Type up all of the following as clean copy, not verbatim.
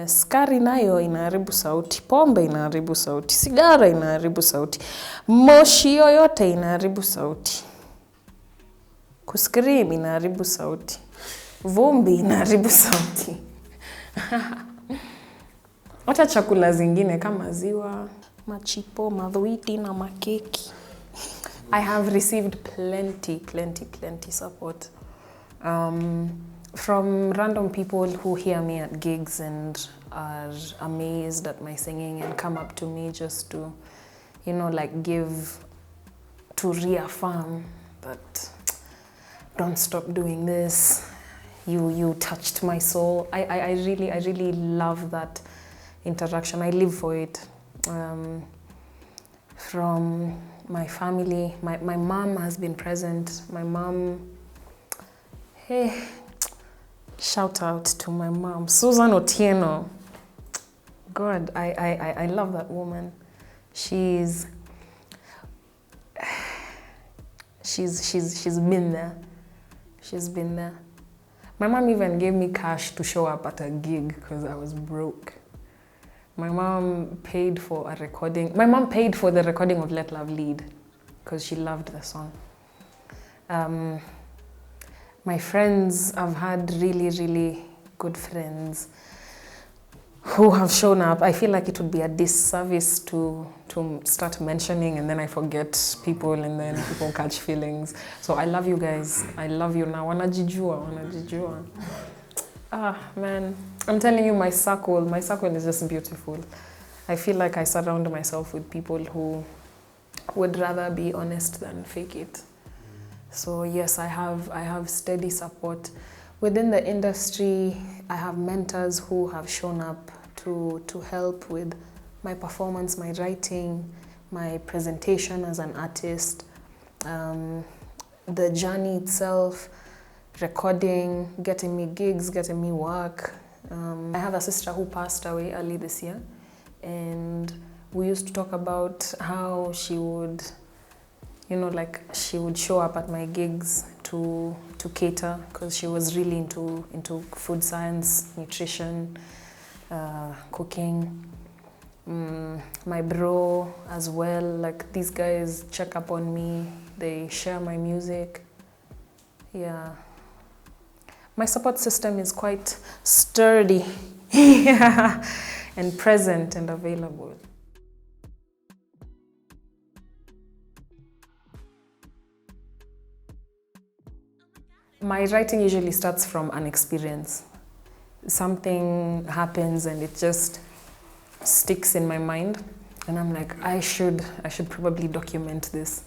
Skari nayo inaharibu sauti, pombe inaharibu sauti, sigara inaharibu sauti, moshi yoyote inaharibu sauti, kuscream inaharibu sauti, vumbi inaharibu sauti. Hata chakula zingine kama ziwa, machipo, madhuiti na makeki. I have received plenty support from random people who hear me at gigs and are amazed at my singing and come up to me just to, you know, like to reaffirm that don't stop doing this. You touched my soul. I really love that interaction. I live for it. From my family, my mom has been present. My mom, hey, shout out to my mom, Susan Otieno. God, I love that woman. She's been there. She's been there. My mom even gave me cash to show up at a gig because I was broke. My mom paid for a recording. My mom paid for the recording of Let Love Lead because she loved the song. My friends, I've had really good friends who have shown up. I feel like it would be a disservice to start mentioning and then I forget people and then people catch feelings. So I love you guys. I love you now. Wanajijua. Ah, man. I'm telling you, my circle is just beautiful. I feel like I surround myself with people who would rather be honest than fake it. So yes, I have steady support. Within the industry, I have mentors who have shown up to help with my performance, my writing, my presentation as an artist, the journey itself, recording, getting me gigs, getting me work. I have a sister who passed away early this year, and we used to talk about how she would, you know, like she would show up at my gigs to cater because she was really into food science, nutrition, cooking. My bro as well, like these guys check up on me, they share my music. Yeah. My support system is quite sturdy yeah, and present and available. My writing usually starts from an experience. Something happens and it just sticks in my mind and I'm like, I should probably document this.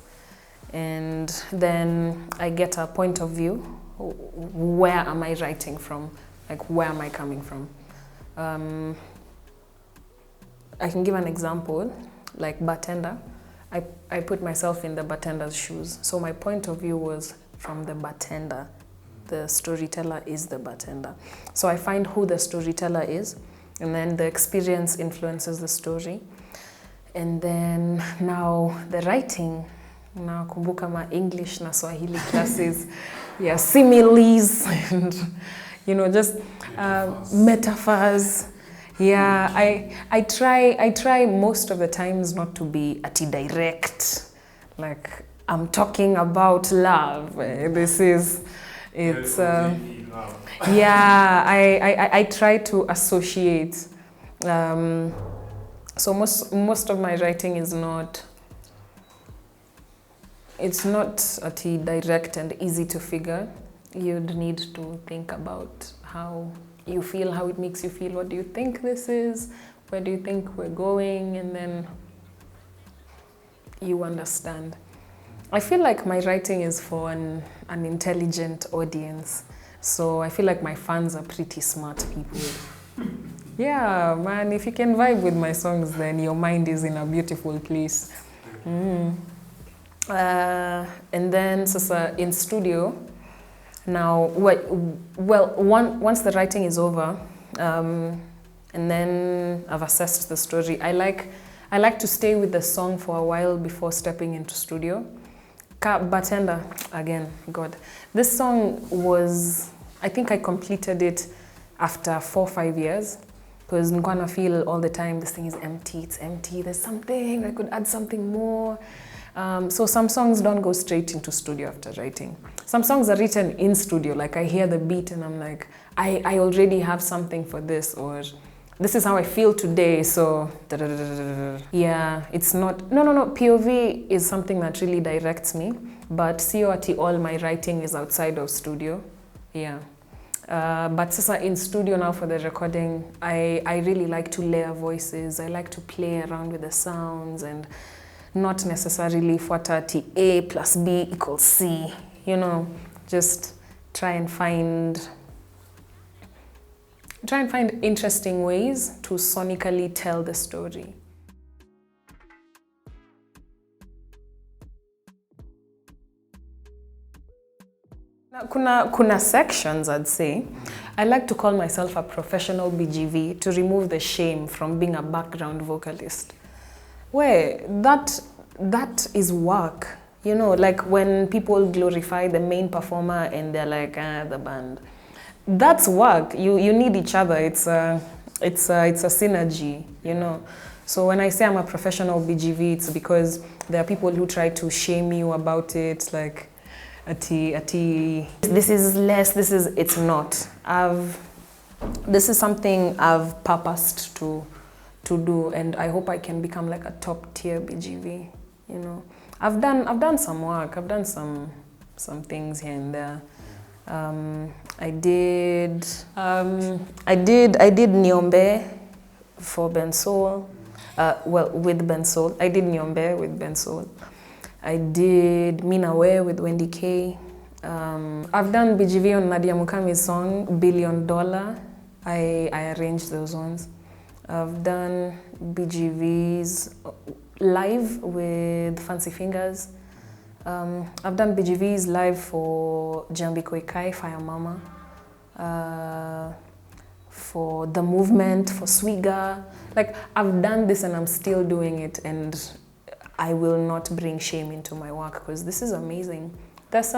And then I get a point of view. Where am I writing from? Like, where am I coming from? I can give an example, like bartender. I put myself in the bartender's shoes. So my point of view was from the bartender. The storyteller is the bartender. So I find who the storyteller is, and then the experience influences the story. And then now the writing, now kumbuka ma English na Swahili classes, yeah, similes and, you know, just metaphors. Yeah, I try most of the times not to be direct, like I'm talking about love. Yeah, I try to associate. So most of my writing is not. It's not direct and easy to figure. You'd need to think about how you feel, how it makes you feel. What do you think this is? Where do you think we're going? And then you understand. I feel like my writing is for an intelligent audience. So I feel like my fans are pretty smart people. Yeah, man, if you can vibe with my songs, then your mind is in a beautiful place. And then in studio, now, once the writing is over, and then I've assessed the story, I like to stay with the song for a while before stepping into studio. Bartender, again, God. This song was, I think I completed it after 4 or 5 years. because I feel all the time this thing is empty, it's empty, there's something, I could add something more. So some songs don't go straight into studio after writing. Some songs are written in studio, like I hear the beat and I'm like, I already have something for this, or this is how I feel today, so yeah, it's not, no, POV is something that really directs me, but COT, all my writing is outside of studio, yeah. But sasa in studio now for the recording, I really like to layer voices, I like to play around with the sounds and not necessarily fuata A plus B equals C, you know, just try and find interesting ways to sonically tell the story. Kuna sections, I'd say. I like to call myself a professional BGV to remove the shame from being a background vocalist. Where that is work, you know, like when people glorify the main performer and they're like, the band. That's work. You need each other. It's a synergy, you know. So when I say I'm a professional BGV, it's because there are people who try to shame you about it, like, this is less, it's not. This is something I've purposed to do, and I hope I can become like a top tier BGV, you know. I've done some work, I've done some things here and there. I did Nyombe for Bensoul. Well, with Bensoul. I did Nyombe with Bensoul. I did Minawe with Wendy K. I've done BGV on Nadia Mukami's song, $1 Billion. I arranged those ones. I've done BGVs live with Fancy Fingers. I've done BGVs live for Jambi Koikai, Fire Mama, for The Movement, for Swiga. Like, I've done this and I'm still doing it, and I will not bring shame into my work because this is amazing. There's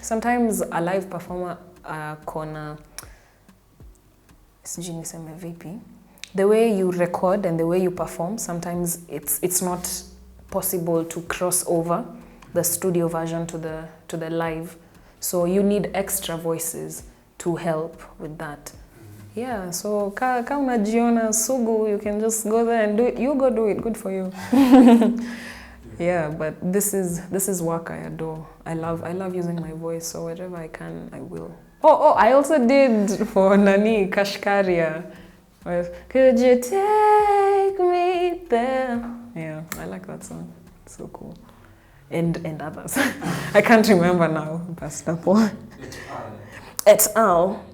sometimes a live performer kona, sijui niseme vipi. The way you record and the way you perform, sometimes it's not possible to cross over the studio version to the live. So you need extra voices to help with that. Yeah, so ka unajiona sugu, you can just go there and do it. You go do it, good for you. Yeah, but this is work I adore. I love using my voice, so wherever I can, I will. Oh, I also did for Nani Kashkaria. Could you take me there? Yeah, I like that song. It's so cool. And others. I can't remember now. Pastor Paul. Et al.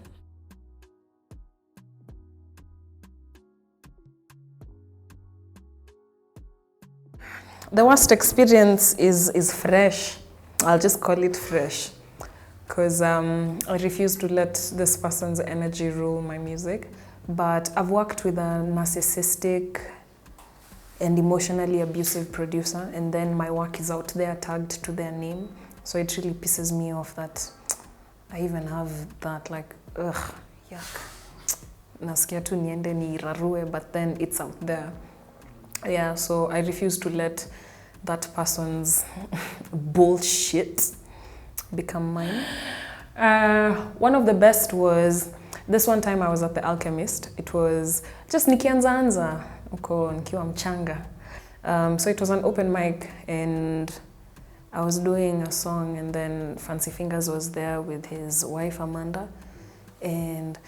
The worst experience is fresh. I'll just call it fresh. Because I refuse to let this person's energy rule my music. But I've worked with a narcissistic and emotionally abusive producer, and then my work is out there tagged to their name. So it really pisses me off that I even have that, like, ugh, yuck. Nasikia tu niende ni rarue, but then it's out there. Yeah, so I refuse to let that person's bullshit become mine. One of the best was, this one time I was at the Alchemist. It was just nikianza uko nikiwa mchanga. So it was an open mic and I was doing a song, and then Fancy Fingers was there with his wife Amanda, and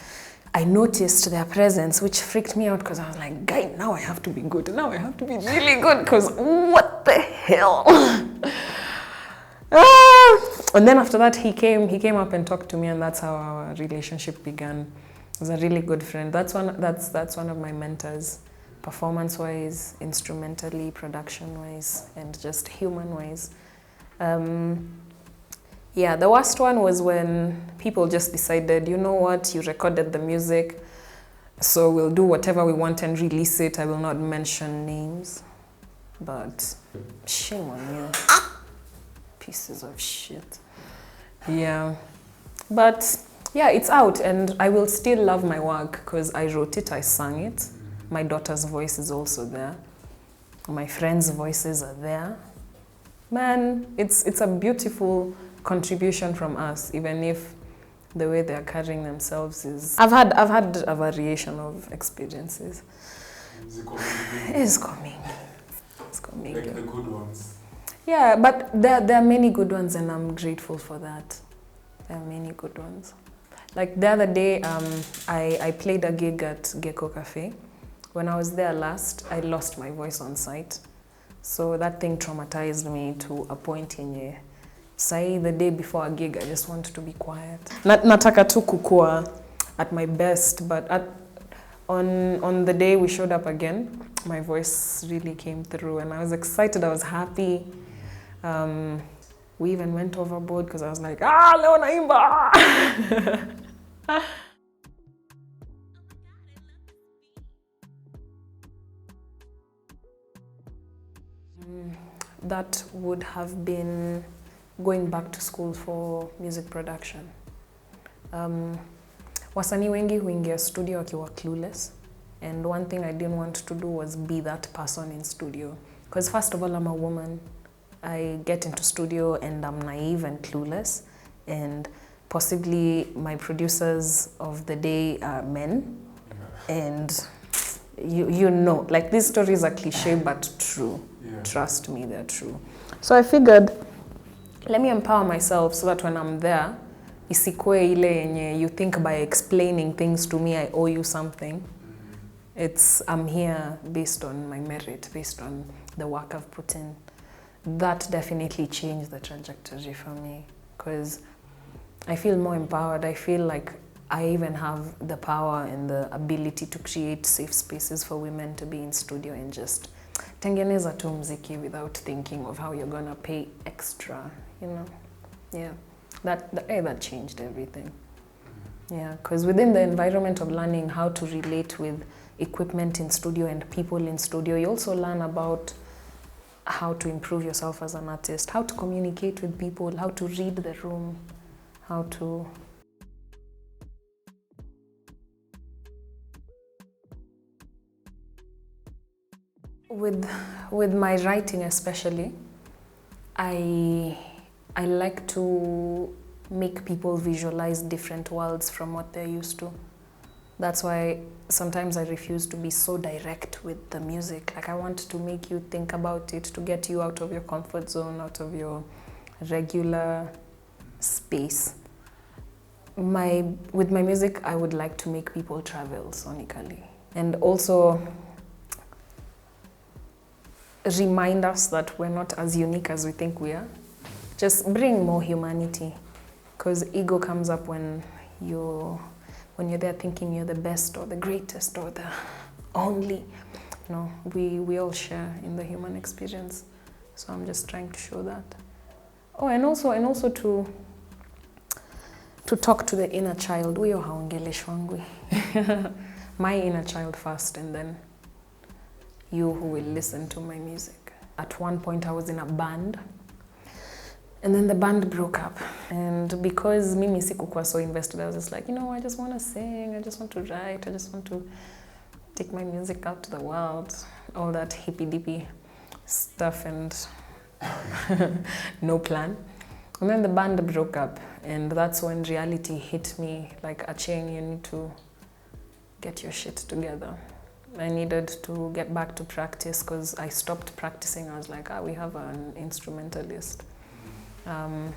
I noticed their presence, which freaked me out because I was like, guy, now I have to be good. Now I have to be really good because what the hell? And then after that, he came up and talked to me, and that's how our relationship began. He was a really good friend. That's one of my mentors, performance-wise, instrumentally, production-wise, and just human-wise. Yeah, the worst one was when people just decided, you know what, you recorded the music, so we'll do whatever we want and release it. I will not mention names, but shame on you. Pieces of shit. Yeah, but Yeah, it's out, and I will still love my work because I wrote it, I sang it. My daughter's voice is also there. My friends' voices are there. Man, it's a beautiful contribution from us, even if the way they're carrying themselves is... I've had a variation of experiences. It's coming. It's coming. Like the good ones. Yeah, but there are many good ones, and I'm grateful for that. There are many good ones. Like the other day, I played a gig at Gecko Cafe. When I was there last, I lost my voice on site. So that thing traumatized me to a point in say the day before a gig, I just wanted to be quiet. Nataka tu kukua at my best, but on the day we showed up again, my voice really came through, and I was excited, I was happy. We even went overboard because I was like, leo naimba! That would have been going back to school for music production. Wasanii wengi huingia studio wakiwa clueless, and one thing I didn't want to do was be that person in studio. Because first of all, I'm a woman. I get into studio and I'm naive and clueless, and possibly my producers of the day are men, and you know, like these stories are cliche but true. Yeah. Trust me, they're true. So I figured, let me empower myself so that when I'm there, isikue ile yenye you think by explaining things to me I owe you something. I'm here based on my merit, based on the work I've put in. That definitely changed the trajectory for me, because I feel more empowered. I feel like I even have the power and the ability to create safe spaces for women to be in studio and just tengeneza tu mziki without thinking of how you're gonna pay extra, you know? Yeah, that changed everything. Yeah, because within the environment of learning how to relate with equipment in studio and people in studio, you also learn about how to improve yourself as an artist, how to communicate with people, how to read the room, how to... With my writing especially, I like to make people visualize different worlds from what they're used to. That's why sometimes I refuse to be so direct with the music. Like I want to make you think about it, to get you out of your comfort zone, out of your regular space. With my music, I would like to make people travel sonically. And also remind us that we're not as unique as we think we are. Just bring more humanity. Because ego comes up when you're there thinking you're the best or the greatest or the only. No, we all share in the human experience. So I'm just trying to show that. Oh, and also to talk to the inner child. Uyo haongeleshwangwi. My inner child first, and then you who will listen to my music. At one point I was in a band, and then the band broke up. And because mimi sikukuwa so invested, I was just like, I just want to sing, I just want to write, I just want to take my music out to the world. All that hippy-dippy stuff and no plan. And then the band broke up, and that's when reality hit me like, Acheng, you need to get your shit together. I needed to get back to practice because I stopped practicing. I was like, we have an instrumentalist. I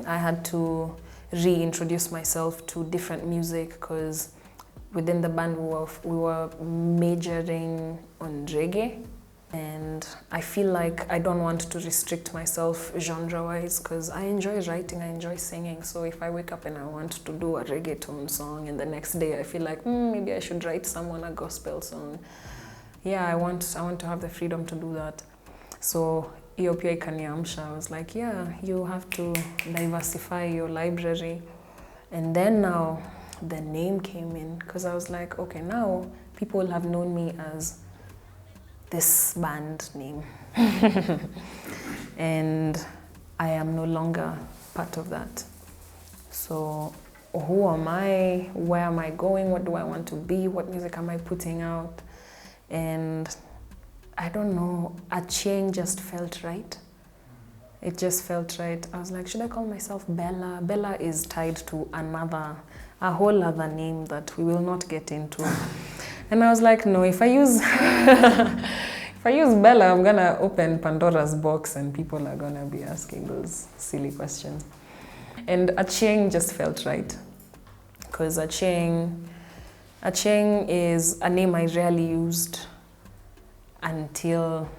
had to reintroduce myself to different music because within the band we were majoring on reggae, and I feel like I don't want to restrict myself genre-wise because I enjoy writing, I enjoy singing. So if I wake up and I want to do a reggaeton song and the next day I feel like maybe I should write someone a gospel song. Yeah, I want to have the freedom to do that. So hiyo pia ikaniamsha. I was like, yeah, you have to diversify your library. And then now the name came in because I was like, okay, now people have known me as this band name. And I am no longer part of that. So who am I? Where am I going? What do I want to be? What music am I putting out? And I don't know, Ach13ng just felt right. It just felt right. I was like, should I call myself Bella? Bella is tied to a whole other name that we will not get into. And I was like, no, if I use if I use Bella, I'm gonna open Pandora's box and people are gonna be asking those silly questions. And Ach13ng just felt right. Because Ach13ng is a name I rarely used until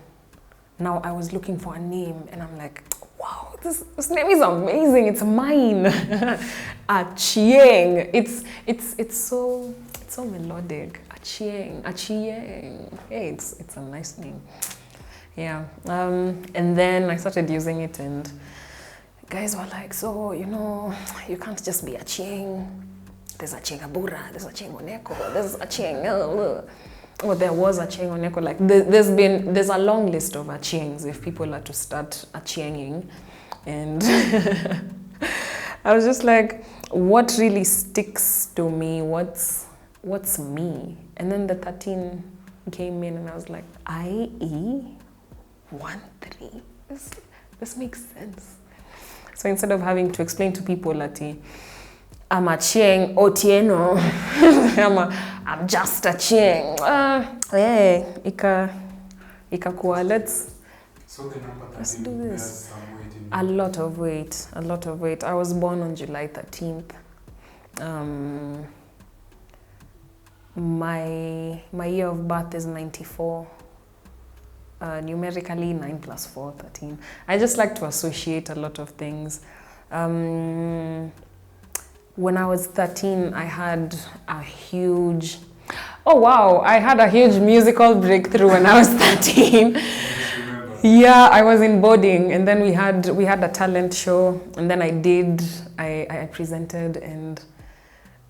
now. I was looking for a name and I'm like, wow, this name is amazing. It's mine. Ach13ng. It's so melodic. Ach13ng. Hey, it's a nice name. Yeah. And then I started using it and guys were like, so, you know, you can't just be Ach13ng. There's Ach13ng Abura, there's Ach13ng Oneko, there's Ach13ng. Oh, there was Ach13ng Oneko. Like, there's a long list of Ach13ngs if people are to start Ach13nging. And I was just like, what really sticks to me? What's me? And then the 13 came in and I was like, IE13. This makes sense. So instead of having to explain to people that I'm Ach13ng Otieno, I'm just Ach13ng. Ikakuwa, let's do this. A lot of weight. I was born on July 13th. My year of birth is 94. Numerically 9 + 4, 13. I just like to associate a lot of things. When I was 13, I had a huge musical breakthrough when I was 13. Yeah, I was in boarding and then we had a talent show and then I presented and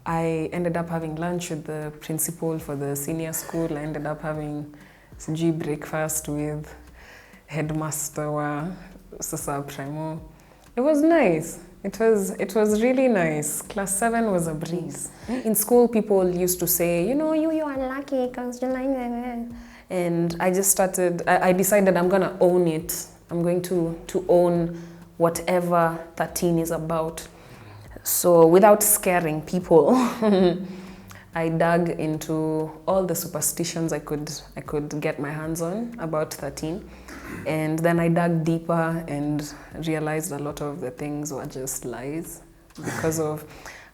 I ended up having lunch with the principal for the senior school. I ended up having breakfast with headmaster wa Sasa Primo. It was nice. It was really nice. Class 7 was a breeze. In school, people used to say, you know, you are lucky because you like that. And I decided I'm gonna own it. I'm going to own whatever 13 is about. So without scaring people, I dug into all the superstitions I could get my hands on about 13. And then I dug deeper and realized a lot of the things were just lies because of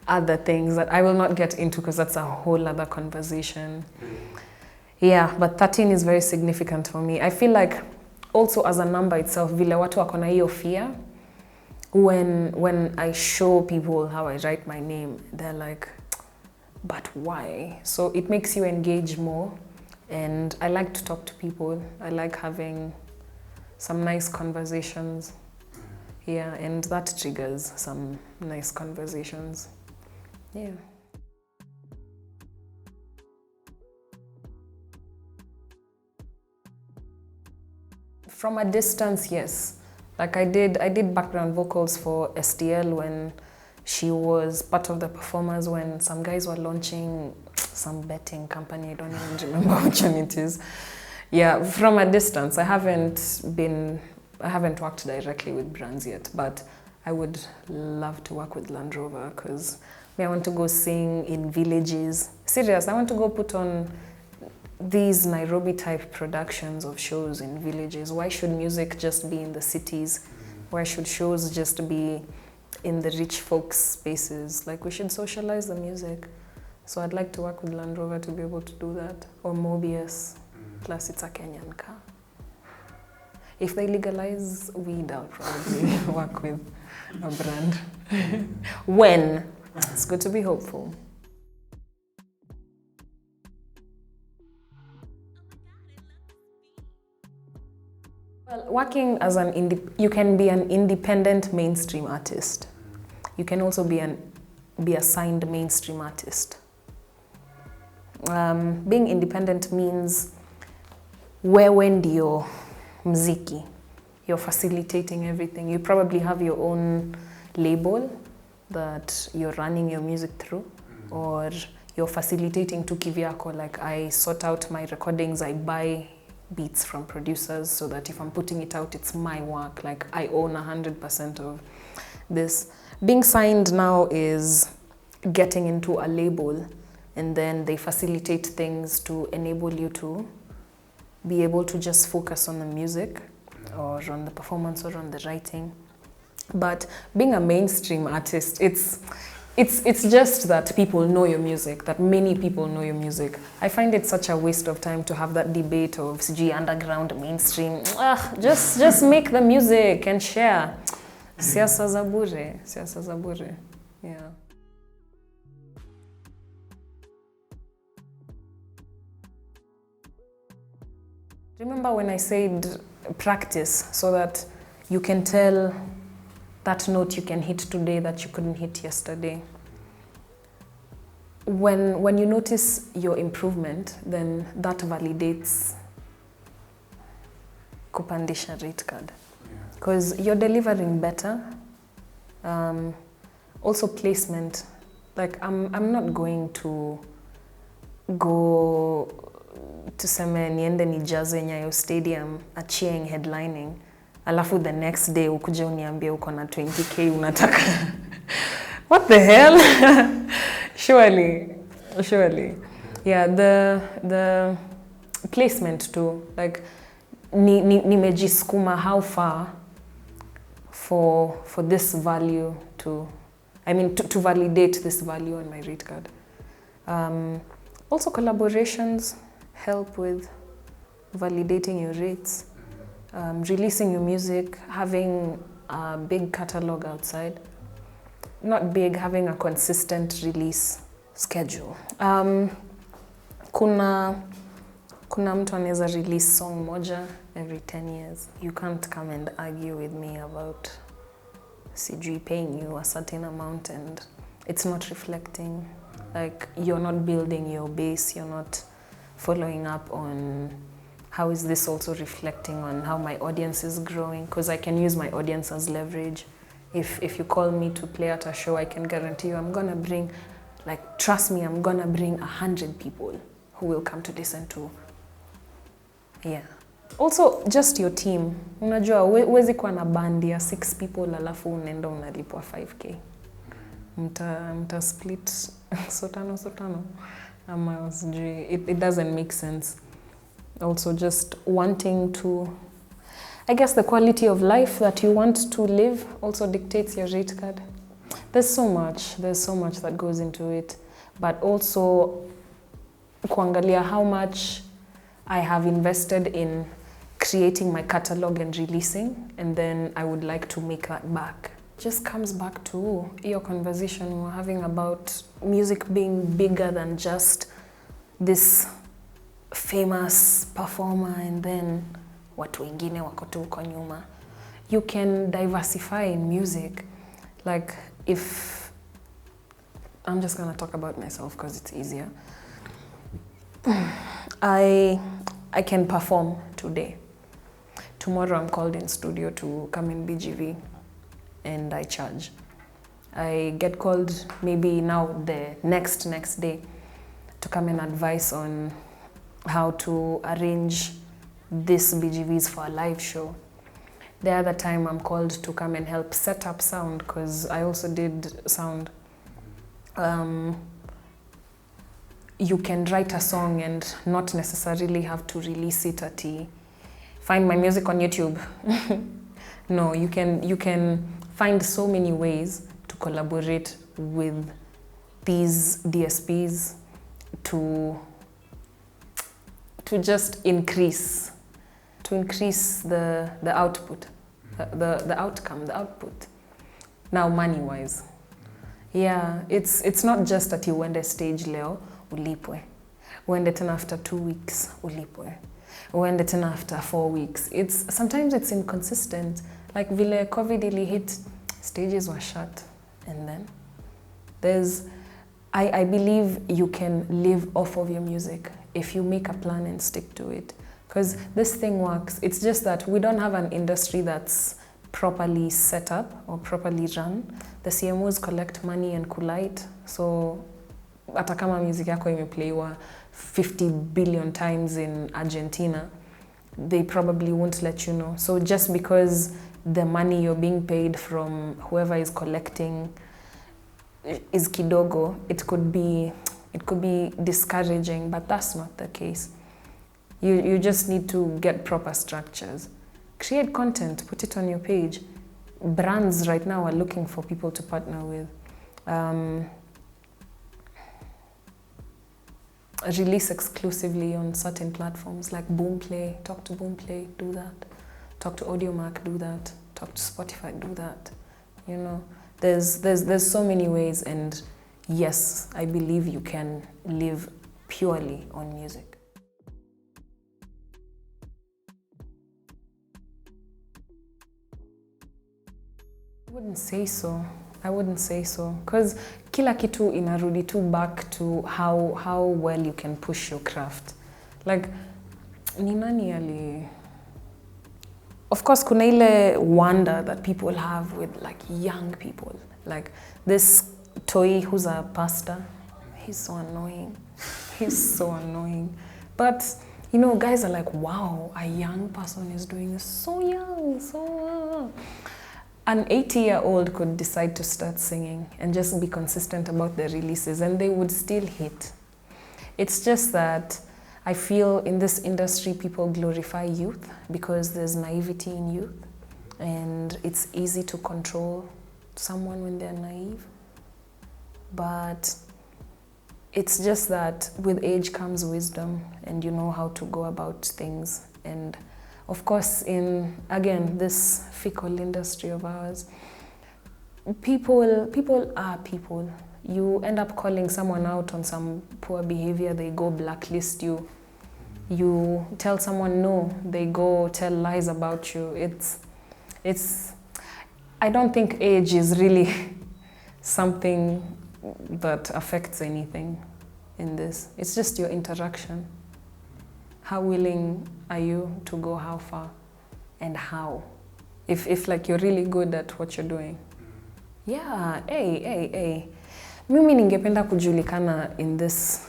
other things that I will not get into because that's a whole other conversation. Yeah, but 13 is very significant for me. I feel like also as a number itself, vile watu wako na hiyo fear, when I show people how I write my name, they're like, but why? So it makes you engage more. And I like to talk to people. I like having some nice conversations. Yeah, and that triggers some nice conversations. Yeah. From a distance, yes. Like I did background vocals for STL when she was part of the performers when some guys were launching some betting company. I don't even remember which one it is. Yeah, from a distance. I haven't worked directly with brands yet, but I would love to work with Land Rover because I want to go sing in villages. Serious, I want to go put on these Nairobi type productions of shows in villages. Why should music just be in the cities? Why should shows just be in the rich folks spaces? Like we should socialize the music. So I'd like to work with Land Rover to be able to do that. Or Mobius, plus it's a Kenyan car. If they legalize weed, I'll probably work with a brand. When? It's good to be hopeful. Well, working as you can be an independent mainstream artist. You can also be a signed mainstream artist. Being independent means wewe ndio mziki. You're facilitating everything. You probably have your own label that you're running your music through, or you're facilitating tu kivyako. Like I sort out my recordings, I buy beats from producers so that if I'm putting it out, it's my work. Like I own 100% of this. Being signed now is getting into a label, and then they facilitate things to enable you to be able to just focus on the music or on the performance or on the writing. But being a mainstream artist, it's just that people know your music, that many people know your music. I find it such a waste of time to have that debate of CG underground, mainstream. Just make the music and share. Siasa za bure. Yeah. Remember when I said practice, so that you can tell that note you can hit today that you couldn't hit yesterday. When you notice your improvement, then that validates kupandisha rate card. Because you're delivering better. Also placement. Like I'm not going to go tuseme niende nijaze Nyayo Stadium achieng headlining, alafu the next day ukuje uniambie uko na 20k unataka. What the hell? Surely. Yeah, the placement too. Like nimejiskuma how far for this value to validate this value on my rate card. Also collaborations help with validating your rates. Releasing your music, having a big catalog outside. Not big, having a consistent release schedule. Kuna mtu anaweza release song moja every 10 years. You can't come and argue with me about CG paying you a certain amount and it's not reflecting. Like you're not building your base, you're not following up on how is this also reflecting on how my audience is growing, because I can use my audience as leverage. If you call me to play at a show, I can guarantee you I'm gonna bring, like trust me, I'm gonna bring 100 people who will come to listen to. Yeah. Also just your team. Unajua huwezi kuwa na bandi ya 6 people alafu unaenda unalipwa 5k. Mta split sotano. It doesn't make sense. Also just wanting to, I guess the quality of life that you want to live also dictates your rate card. There's so much that goes into it, but also kuangalia how much I have invested in creating my catalog and releasing, and then I would like to make that back. Just comes back to your conversation we're having about music being bigger than just this famous performer and then watu wengine wako tu huko nyuma. You can diversify in music. Like if I'm just gonna talk about myself because it's easier. I can perform today. Tomorrow I'm called in studio to come in BGV and I charge. I get called maybe now the next day to come and advise on how to arrange these BGVs for a live show. The other time I'm called to come and help set up sound because I also did sound. You can write a song and not necessarily have to release it at find my music on YouTube. No, you can find so many ways to collaborate with these DSPs to just increase the output, the outcome, the output. Now money-wise. Yeah, it's not just that you wende stage leo, ulipwe. Uende tena after 2 weeks, ulipwe. Uende tena after 4 weeks. Sometimes it's inconsistent. Like vile COVID ili hit, stages were shut. And then I believe you can live off of your music if you make a plan and stick to it. Because this thing works. It's just that we don't have an industry that's properly set up or properly run. The CMOs collect money and collide. So hata kama music yako imeplaywa 50 billion times in Argentina, they probably won't let you know. So just because the money you're being paid from whoever is collecting is kidogo, it could be discouraging, but that's not the case. You just need to get proper structures. Create content, put it on your page. Brands right now are looking for people to partner with. Release exclusively on certain platforms like Boomplay. Talk to Boomplay, do that. Talk to Audiomack, do that. Talk to Spotify, do that. You know, there's so many ways, and yes, I believe you can live purely on music. I wouldn't say so. Because kila kitu inarudi tu back to how well you can push your craft. Like, ni nani ali... Of course, kuna ile wonder that people have with like young people. Like this Toi who's a pastor, he's so annoying. He's so annoying. But, you know, guys are like, wow, a young person is doing this, so young, so... An 80-year-old could decide to start singing and just be consistent about their releases, and they would still hit. It's just that I feel in this industry people glorify youth because there's naivety in youth, and it's easy to control someone when they're naive. But it's just that with age comes wisdom, and you know how to go about things. And of course, in, again, this fickle industry of ours, people are people. You end up calling someone out on some poor behavior, they go blacklist you. You tell someone no, they go tell lies about you. It's I don't think age is really something that affects anything in this. It's just your interaction. How willing are you to go how far and how? If like you're really good at what you're doing. Yeah, hey. Mimi ningependa kujulikana in this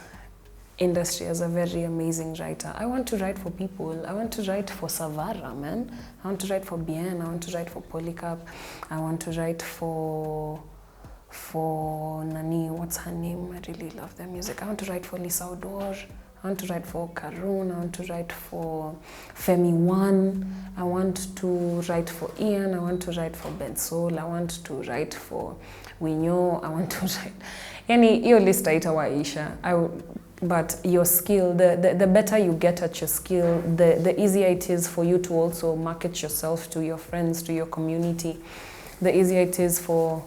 industry as a very amazing writer. I want to write for people. I want to write for Savara, man. I want to write for Bien. I want to write for Polycarp. I want to write for Nani, what's her name? I really love their music. I want to write for Lisa Odor. I want to write for Karun. I want to write for Femi One. I want to write for Ian. I want to write for Ben Soul. I want to write for Winyo. I want to write... Yani, your list haitawaisha. But your skill, the better you get at your skill, the easier it is for you to also market yourself to your friends, to your community. The easier it is for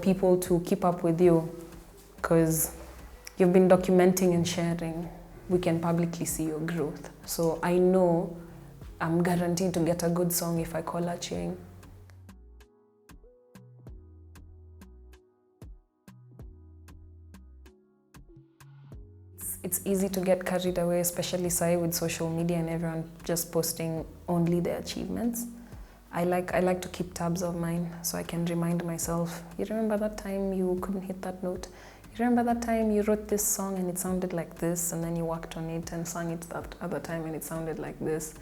people to keep up with you, because you've been documenting and sharing. We can publicly see your growth. So I know I'm guaranteed to get a good song if I call Ach13ng. It's easy to get carried away, especially say with social media and everyone just posting only their achievements. I like to keep tabs of mine so I can remind myself, you remember that time you couldn't hit that note? You remember that time you wrote this song and it sounded like this, and then you worked on it and sang it that other time and it sounded like this.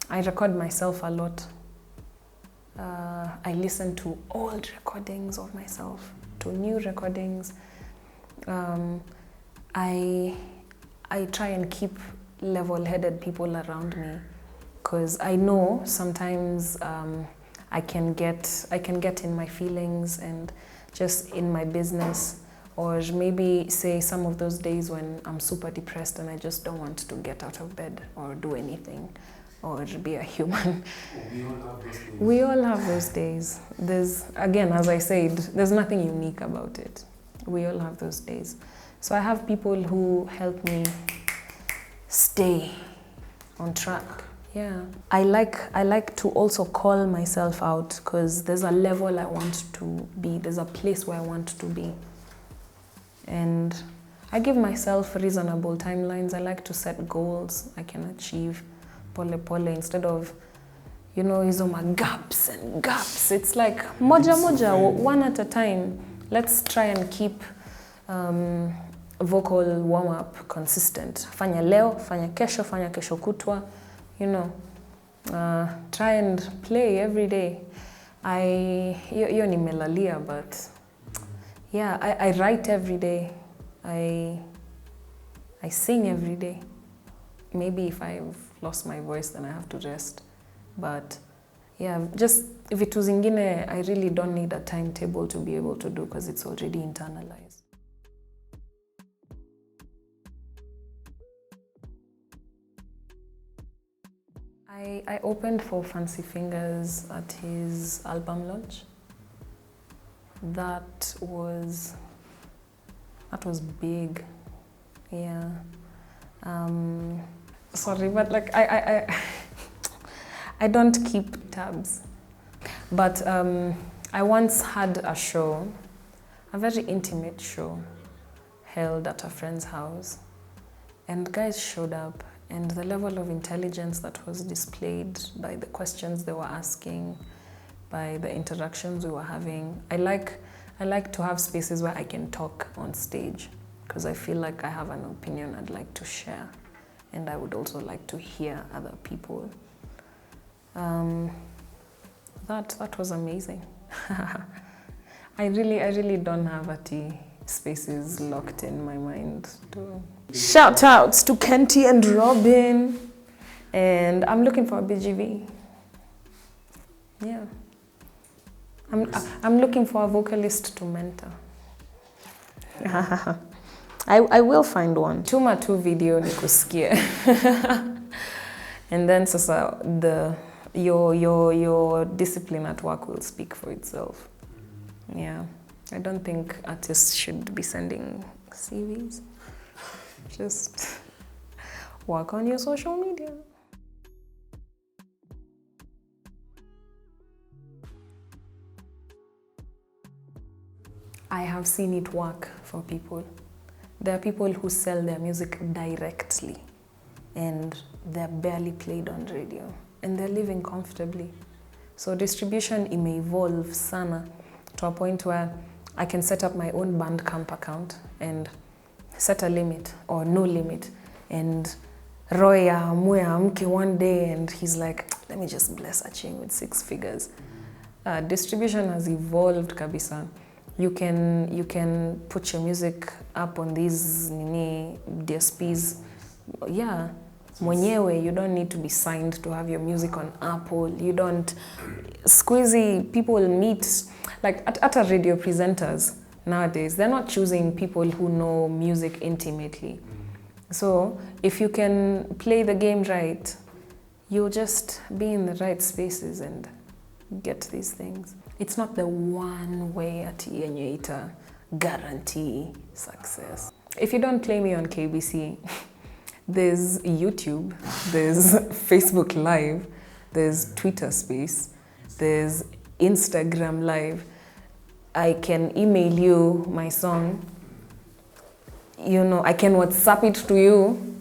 I record myself a lot. I listen to old recordings of myself, to new recordings. I try and keep level-headed people around me, because I know sometimes I can get in my feelings and just in my business, or maybe say some of those days when I'm super depressed and I just don't want to get out of bed or do anything or be a human. We all have those days. There's, again, as I said, there's nothing unique about it. We all have those days. So I have people who help me stay on track. Yeah. I like to also call myself out, because there's a level I want to be. There's a place where I want to be. And I give myself reasonable timelines. I like to set goals I can achieve pole pole, instead of, you know, hizo gaps and gaps. It's like moja moja, one at a time. Let's try and keep vocal warm-up consistent. Fanya leo, fanya kesho kutwa, you know. Try and play every day. Hiyo nimelalia, but yeah, I write every day. I sing every day. Maybe if I've lost my voice, then I have to rest. But yeah, just vitu zingine, I really don't need a timetable to be able to do because it's already internalized. I opened for Fancy Fingers at his album launch. That was big, yeah. Sorry, but like I don't keep tabs. But I once had a show, a very intimate show, held at a friend's house, and guys showed up. And the level of intelligence that was displayed by the questions they were asking, by the interactions we were having. I like to have spaces where I can talk on stage because I feel like I have an opinion I'd like to share, and I would also like to hear other people. That was amazing. I really don't have spaces locked in my mind. Shout outs to Kenty and Robin, and I'm looking for a BGV. Yeah, I'm looking for a vocalist to mentor. I will find one. Tuma tu video nikusikie. And then sasa your discipline at work will speak for itself. Yeah, I don't think artists should be sending CVs. Just work on your social media. I have seen it work for people. There are people who sell their music directly and they're barely played on radio and they're living comfortably. So distribution may evolve sana to a point where I can set up my own Bandcamp account and set a limit or no limit, and Roy amke one day and he's like, let me just bless Aching with 6 figures. Distribution has evolved kabisa. You can put your music up on these DSPs. Yeah, mwenyewe, you don't need to be signed to have your music on Apple. You don't, squeezy people meet, like at a radio presenters nowadays, they're not choosing people who know music intimately. So if you can play the game right, you'll just be in the right spaces and get these things. It's not the one way at yenye guarantee success. If you don't play me on KBC, there's YouTube, there's Facebook Live, there's Twitter Space, there's Instagram Live. I can email you my song. You know, I can WhatsApp it to you.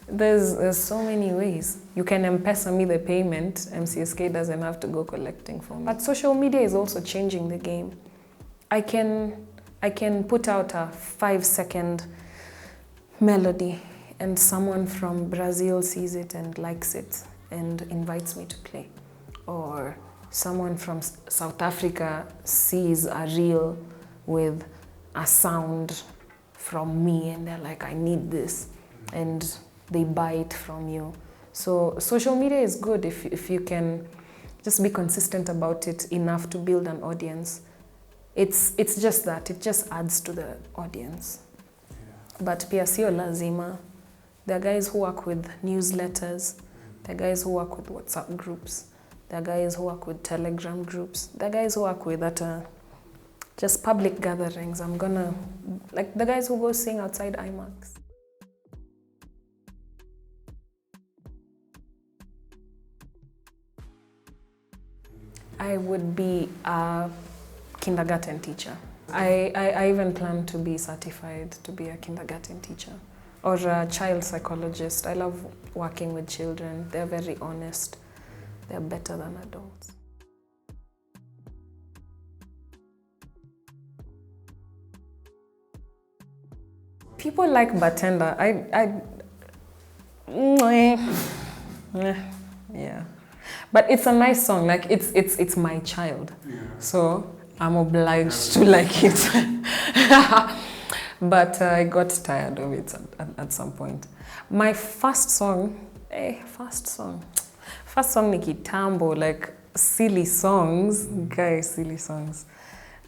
There's so many ways. You can M-Pesa me the payment. MCSK doesn't have to go collecting for me. But social media is also changing the game. I can put out a 5-second melody and someone from Brazil sees it and likes it and invites me to play. Or someone from South Africa sees a reel with a sound from me and they're like, I need this. And they buy it from you. So social media is good if you can just be consistent about it enough to build an audience. It's just that, it just adds to the audience. Yeah. But pia sio lazima. There are guys who work with newsletters. There are guys who work with WhatsApp groups. There are guys who work with Telegram groups. There are guys who work with just public gatherings. Like the guys who go sing outside IMAX. I would be a kindergarten teacher. I even plan to be certified to be a kindergarten teacher or a child psychologist. I love working with children. They're very honest. They're better than adults. People like Bartender. Yeah. But it's a nice song. Like it's my child. Yeah. So I'm obliged to like it. But I got tired of it at some point. My first song ni kitambo, like silly songs. Guys, silly songs.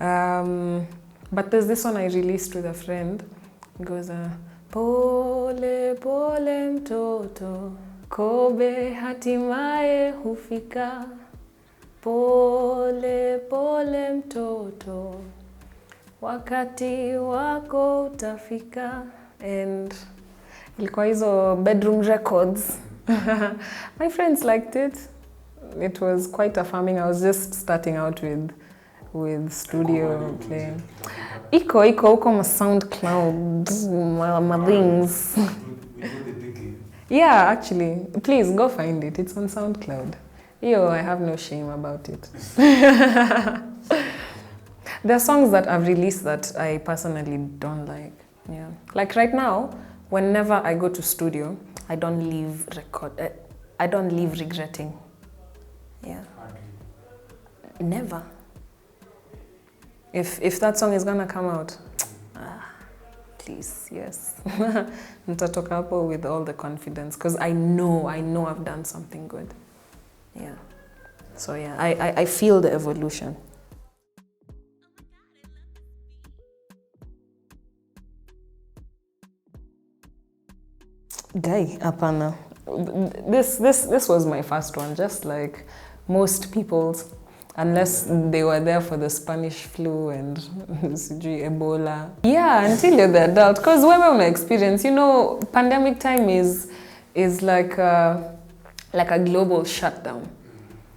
But there's this one I released with a friend. It goes, pole pole mtoto, kobe hatimaye hufika. Pole pole mtoto, wakati wako utafika. And ilikuwa hizo bedroom records. My friends liked it. It was quite affirming. I was just starting out with studio playing. Iko huko ma SoundCloud, my things. Yeah, actually, please go find it. It's on SoundCloud. I have no shame about it. There are songs that I've released that I personally don't like. Yeah, like right now, whenever I go to studio, I don't leave regretting. Yeah. Never. If that song is gonna come out, please, yes. Nitatoka hapo with all the confidence, because I know I've done something good. Yeah. So yeah, I feel the evolution. Guy, apana. This was my first one, just like most people's, unless they were there for the Spanish flu and Ebola. Yeah, until you're the adult. Because wewe una experience, pandemic time is like a global shutdown.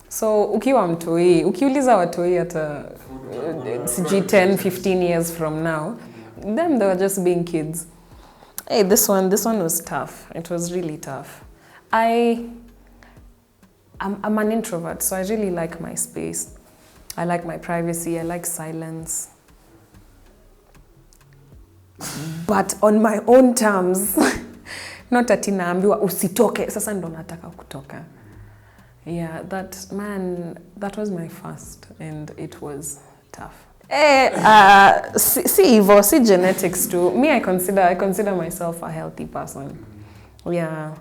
So ukiwa mtoi, ukiuliza watoi hata 10, 15 years from now, them they were just being kids. Hey, this one was tough. It was really tough. I'm an introvert, so I really like my space. I like my privacy. I like silence. But on my own terms, not ati naambiwa usitoke, sasa ndo nataka kutoka. Yeah, that was my first, and it was tough. See genetics too. Me, I consider myself a healthy person. Yeah.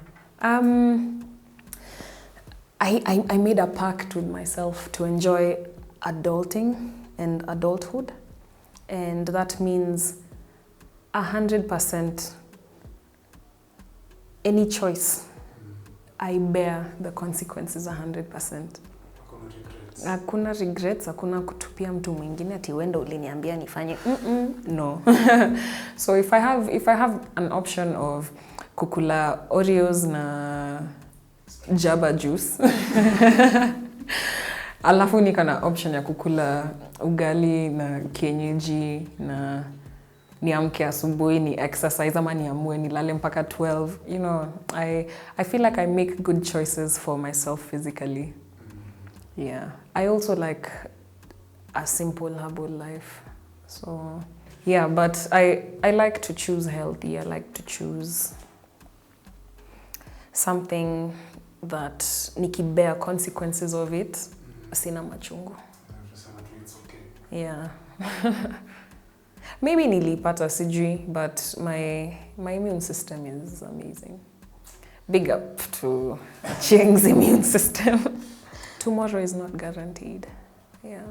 I made a pact with myself to enjoy adulting and adulthood, and that means 100%. Any choice, I bear the consequences 100%. Hakuna regrets, hakuna kutupia mtu mwingine ati wenda uliniambia nifanye. No. So if I have an option of kukula Oreos na Java juice, alafu nika na option ya kukula ugali na kienyeji na niamke asubuhi ni exercise ama niamue nilale mpaka 12. I feel like I make good choices for myself physically. Yeah. I also like a simple herbal life. So, yeah, but I like to choose healthy. I like to choose something that nikibear consequences of it, sina machungu. Yeah. Maybe nilipata sijui, but my immune system is amazing. Big up to Chieng's immune system. Tomorrow is not guaranteed. Yeah.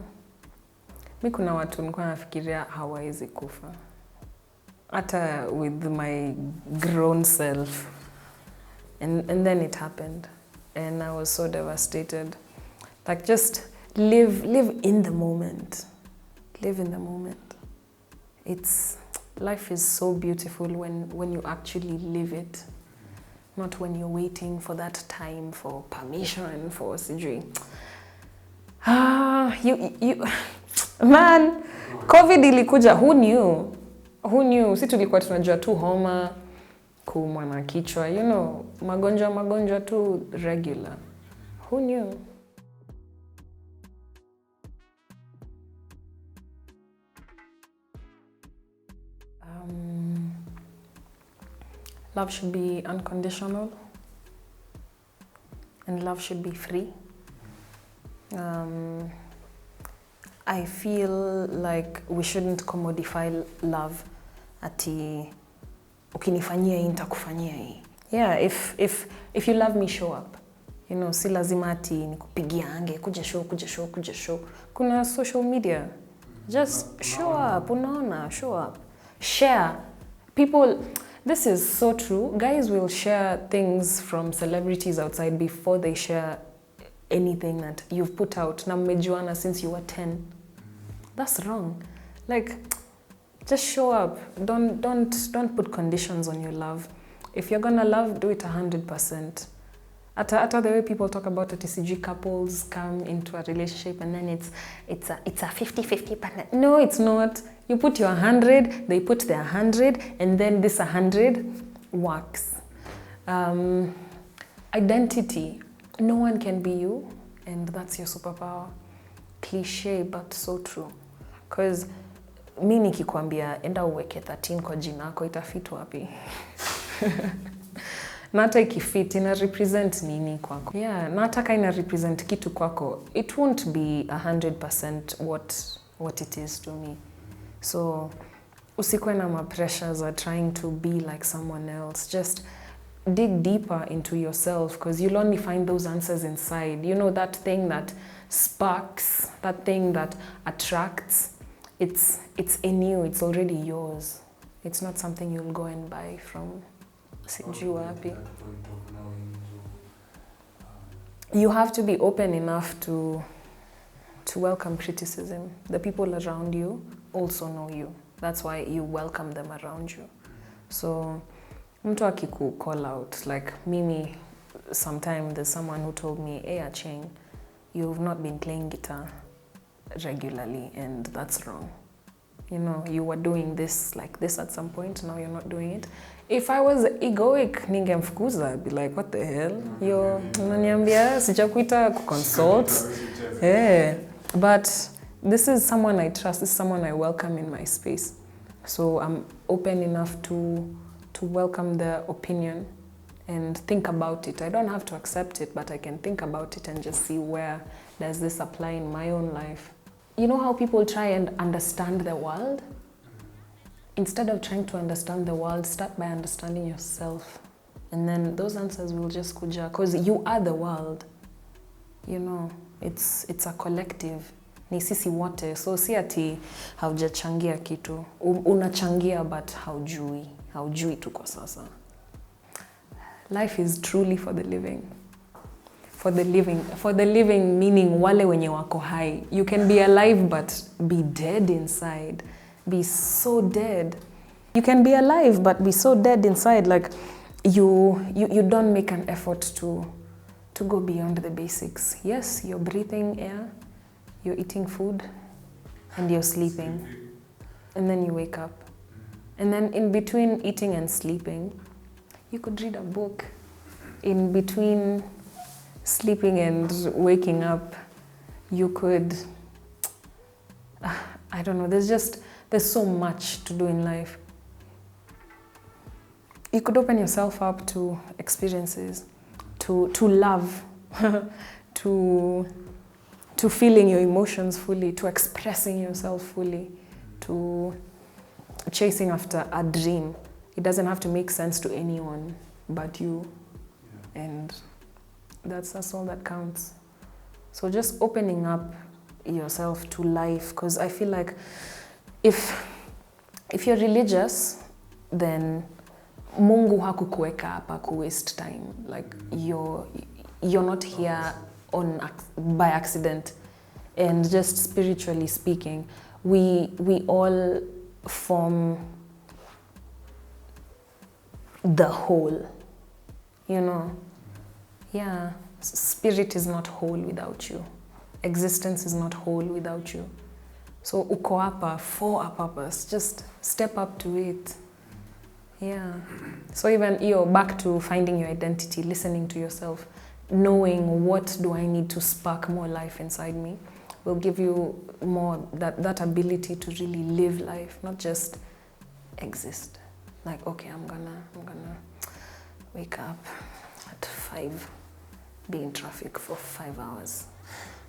Mi kuna watu nilikuwa nafikiria hawawezi kufa. Hata with my grown self. And then it happened. And I was so devastated. Like, just live in the moment. Live in the moment. Life is so beautiful when you actually live it. Not when you're waiting for that time, for permission, for surgery. Man, COVID ilikuja, who knew? Si tulikuwa tunajua tu homa, kuumwa na kichwa, magonjwa tu regular. Who knew? Love should be unconditional, and love should be free. I feel like we shouldn't commodify love ati ukinifanyia hii nitakufanyia hii. Yeah, if you love me, show up. You know, si lazima ati nikupigiange kuja show. Kuna social media. Just show up, unaona, show up. Share. People, this is so true. Guys will share things from celebrities outside before they share anything that you've put out. Na mmejuana since you were 10. That's wrong. Like, just show up. Don't put conditions on your love. If you're gonna love, do it 100%. Ata the way people talk about it, TCG couples come into a relationship and then it's a 50-50 partner. No, it's not. You put your 100, they put their 100, and then this 100 works. Identity. No one can be you, and that's your superpower. Cliche, but so true. Because mi nikikwambia enda uweke 13 kwa jina yako itafit wapi? Na hata ikifit ina represent nini kwako? Yeah, na hata ka ina represent kitu kwako, it won't be 100% what it is to me. So usikwe na ma pressures are trying to be like someone else. Just dig deeper into yourself, because you'll only find those answers inside. You know, that thing that sparks, that thing that attracts, it's in you, it's already yours. It's not something you'll go and buy from sijui wapi. You have to be open enough to welcome criticism. The people around you also know you. That's why you welcome them around you. So mtu akiku call out, like mimi, sometime there's someone who told me, hey Ach13ng, you've not been playing guitar regularly, and that's wrong. You know, you were doing this like this at some point, now you're not doing it. If I was egoic, ningemfukuza, I'd be like, what the hell? Yo, unaniambia sijakuita consult. Yeah. But this is someone I trust, this is someone I welcome in my space. So I'm open enough to welcome their opinion and think about it. I don't have to accept it, but I can think about it and just see where does this apply in my own life. You know how people try and understand the world? Instead of trying to understand the world, start by understanding yourself. And then those answers will just kuja, because you are the world. You know, it's a collective. Ni sisi wote. So si ati haujachangia kitu. Unachangia but haujui tuko sasa. Life is truly for the living. For the living meaning wale wenye wako hai. You can be alive but be dead inside. Be so dead. You can be alive but be so dead inside, like you don't make an effort to go beyond the basics. Yes, you're breathing air, you're eating food, and you're sleeping. And then you wake up. And then in between eating and sleeping, you could read a book. In between sleeping and waking up, you could, I don't know, there's so much to do in life. You could open yourself up to experiences, to love, to feeling your emotions fully, to expressing yourself fully, to chasing after a dream. It doesn't have to make sense to anyone but you. And that's all that counts. So just opening up yourself to life, because I feel like if you're religious, then Mungu hakukuweka hapa ku waste time. Like you're not here by accident. And just spiritually speaking, we all form the whole, you know. Yeah, spirit is not whole without you. Existence is not whole without you. So uko hapa for a purpose. Just step up to it. Yeah. So even back to finding your identity, listening to yourself, knowing what do I need to spark more life inside me, will give you more that ability to really live life, not just exist. Like, okay, I'm gonna wake up at 5, be in traffic for 5 hours,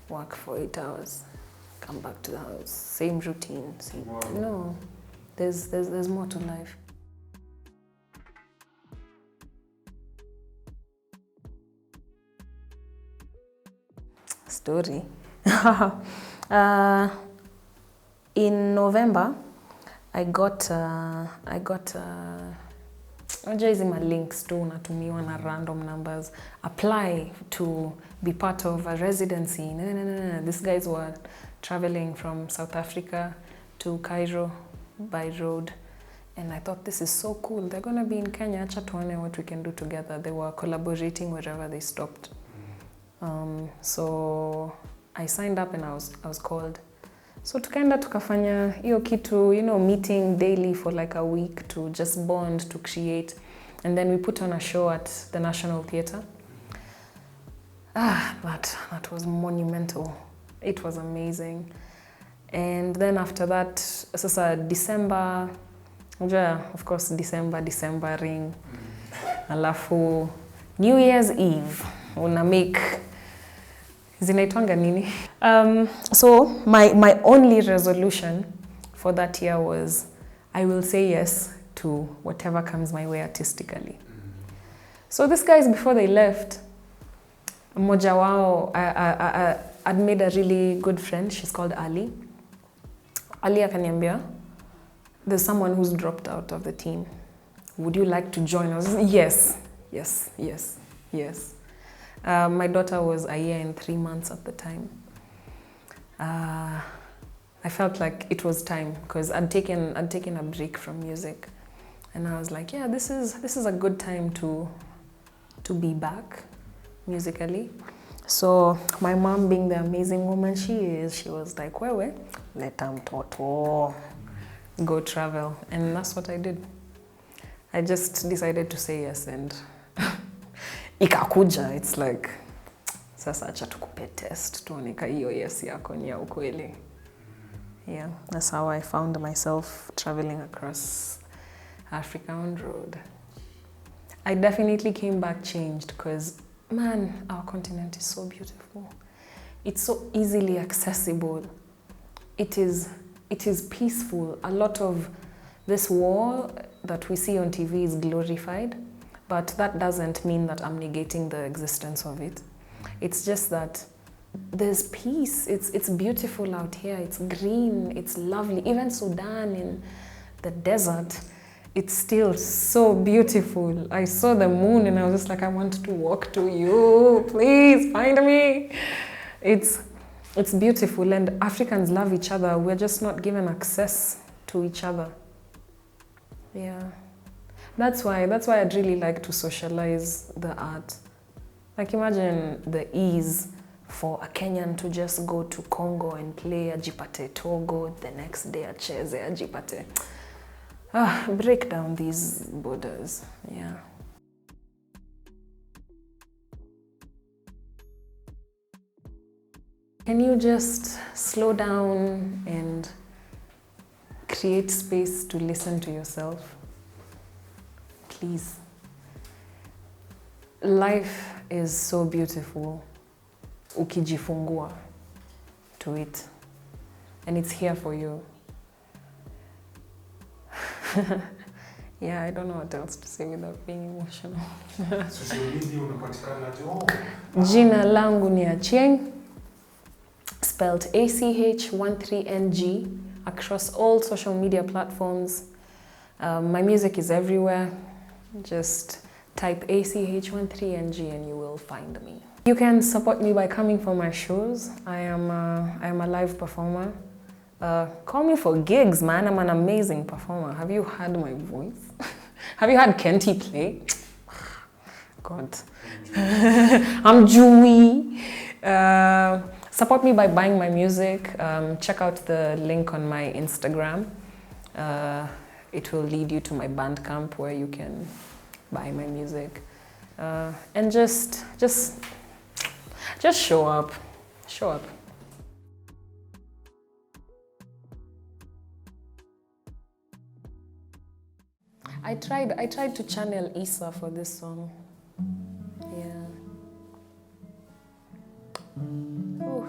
work for 8 hours, come back to the house, same routine. Wow. No, there's more to life. Story. In November, I got unajua hizi links tu unatumiwa na random numbers, apply to be part of a residency. No. These guys were traveling from South Africa to Cairo by road, and I thought, this is so cool. They're gonna be in Kenya. Acha tuone what we can do together. They were collaborating wherever they stopped. So I signed up and I was called. So tukaenda tukafanya hiyo kitu, meeting daily for like a week to just bond, to create. And then we put on a show at the National Theatre. That was monumental. It was amazing. And then after that, sasa December, of course December ring. Alafu New Year's Eve, una make zinaitwanga nini? So my only resolution for that year was, I will say yes to whatever comes my way artistically. So these guys, before they left, mmoja wao, I'd made a really good friend. She's called Ali. Ali akaniambia, there's someone who's dropped out of the team. Would you like to join us? Yes. My daughter was a year and 3 months at the time. I felt like it was time, because I'd taken a break from music, and I was like, yeah, this is a good time to be back musically. So my mom, being the amazing woman she is, she was like, wewe, leta mtoto, go travel. And that's what I did. I just decided to say yes, and ikakuja. It's like, sasa acha tukupe test, tuone ka hiyo yes yako ni ya ukweli. Yeah, that's how I found myself traveling across Africa on road. I definitely came back changed, because man, our continent is so beautiful. It's so easily accessible. It is peaceful. A lot of this war that we see on TV is glorified, but that doesn't mean that I'm negating the existence of it. It's just that there's peace. It's beautiful out here. It's green. It's lovely. Even Sudan in the desert, it's still so beautiful. I saw the moon and I was just like, I want to walk to you. Please find me. It's beautiful, and Africans love each other. We're just not given access to each other. Yeah. That's why I'd really like to socialize the art. Like, imagine the ease for a Kenyan to just go to Congo and play ajipate Togo, the next day acheze ajipate. Break down these borders. Yeah. Can you just slow down and create space to listen to yourself? Please. Life is so beautiful, ukijifungua to it, and it's here for you. Yeah, I don't know what else to say without being emotional. Social media unapatikana jo. Jina langu ni Ach13ng, spelled Ach13ng, across all social media platforms. My music is everywhere. Just type Ach13ng and you will find me. You can support me by coming for my shows. I am a live performer. Call me for gigs, man. I'm an amazing performer. Have you heard my voice? Have you heard Kenty play? God. I'm Jewy. Support me by buying my music. Check out the link on my Instagram. It will lead you to my Bandcamp, where you can buy my music. And just show up. Show up. I tried to channel Issa for this song. Yeah. Oof.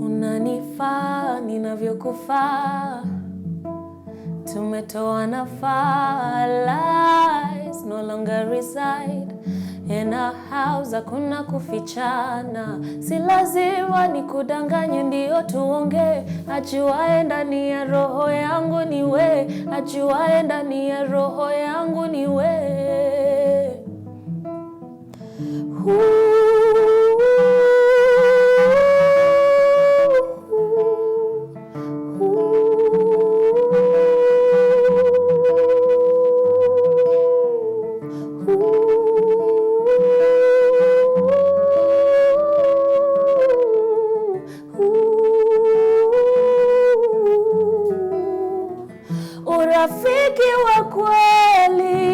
Unanifaa ninavyokufaa, tumetoa nafaa. Lies no longer reside in a house, hakuna kufichana. Si lazima nikudanganye ndio tuongee. Ajuaye ndani ya roho yangu ni we, ajuaye ndani ya roho yangu ni we. Urafiki wa kweli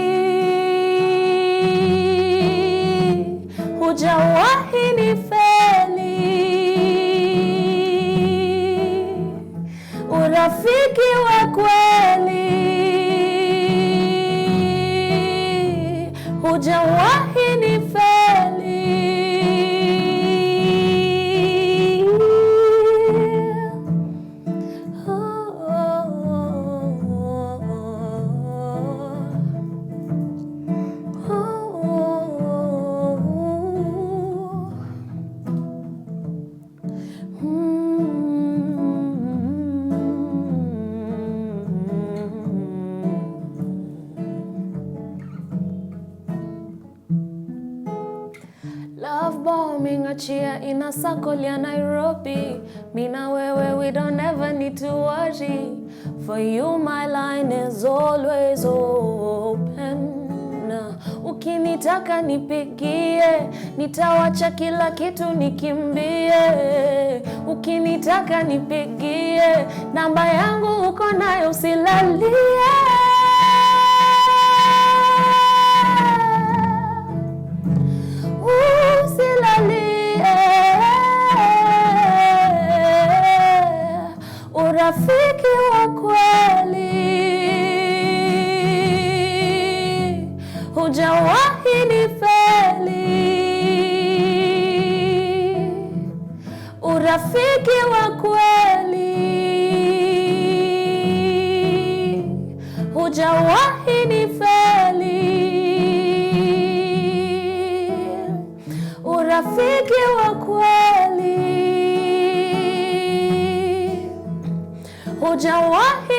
hujawahi nifeli. Urafiki wa kweli hujawahi nifeli. Love bombing achia ina circle ya Nairobi. Mina wewe we don't ever need to worry. For you my line is always open. Ukinitaka nipigie, nitawacha kila kitu nikimbie. Ukinitaka nipigie, namba yangu uko nayo usilalie. Urafiki wa kweli hujawahi nifeli. Urafiki wa kweli hujawahi nifeli. Urafiki wa kweli hujawahi